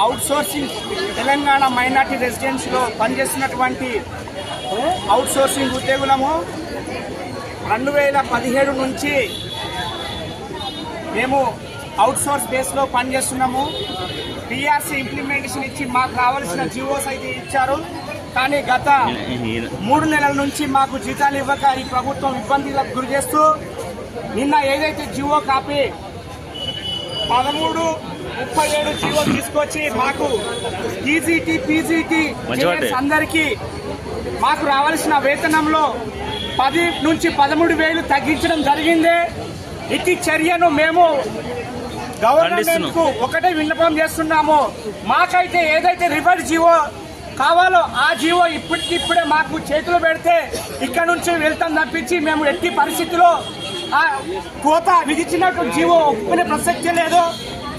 Outsourcing Telangana minority రెసిడెన్స్లో పనిచేస్తున్నటువంటి outsourcing ఉద్యోగులము 2017 నుంచి మేము అవుట్సోర్స్ బేస్లో పనిచేస్తున్నాము. పిఆర్సీ ఇంప్లిమెంటేషన్ ఇచ్చి మాకు కావలసిన జీవోస్ అయితే ఇచ్చారు. కానీ గత 3 నెలల నుంచి మాకు జీతాలు ఇవ్వక ఈ ప్రభుత్వం ఇబ్బందులకు గురి చేస్తూ నిన్న ఏదైతే జీవో కాపీ 1337 జీవో తీసుకొచ్చి మాకు టీజీటీ పీజీటీ అందరికీ మాకు రావాల్సిన వేతనంలో 10 నుంచి 13,000 తగ్గించడం జరిగింది. ఇట్టి చర్యను మేము గవర్నమెంట్ కు ఒకటే విన్నపం చేస్తున్నాము. మాకైతే ఏదైతే రివర్స్ జీవో కావాలో ఆ జీవో ఇప్పటికిప్పుడే మాకు చేతులు పెడితే ఇక్కడ నుంచి వెళ్తాం తప్పించి మేము ఎట్టి పరిస్థితిలో ఆ కోత విధించినట్టు జీవో ఒప్పుకునే ప్రసక్తి లేదు.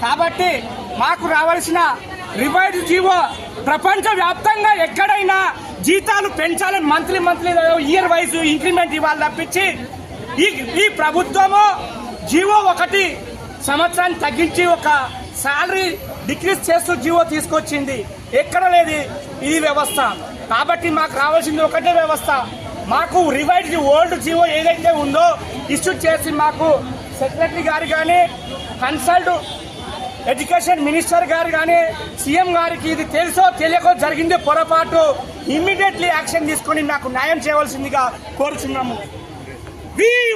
కాబట్టి మాకు రావాల్సిన రివైడ్ జీవో ప్రపంచ వ్యాప్తంగా ఎక్కడైనా జీతాలు పెంచాలని మంత్లీ ఇయర్ వైజ్ ఇంక్రిమెంట్ ఇవ్వాలి తప్పించి ఈ ప్రభుత్వము జీవో 1 సంవత్సరాన్ని తగ్గించి ఒక శాలరీ డిక్రీజ్ చేస్తూ జీవో తీసుకొచ్చింది. ఎక్కడ లేదు ఇది వ్యవస్థ. కాబట్టి మాకు రావాల్సింది ఒకటే వ్యవస్థ. మాకు రివైడ్ ఓల్డ్ జీవో ఏదైతే ఉందో ఇష్యూ చేసి మాకు సెక్రటరీ గారు కానీ కన్సల్ట్ ఎడ్యుకేషన్ మినిస్టర్ గారు కానీ సీఎం గారికి ఇది తెలుసో తెలియకో జరిగింది పొరపాటు, ఇమ్మీడియట్లీ యాక్షన్ తీసుకొని నాకు న్యాయం చేయవలసిందిగా కోరుచున్నాము.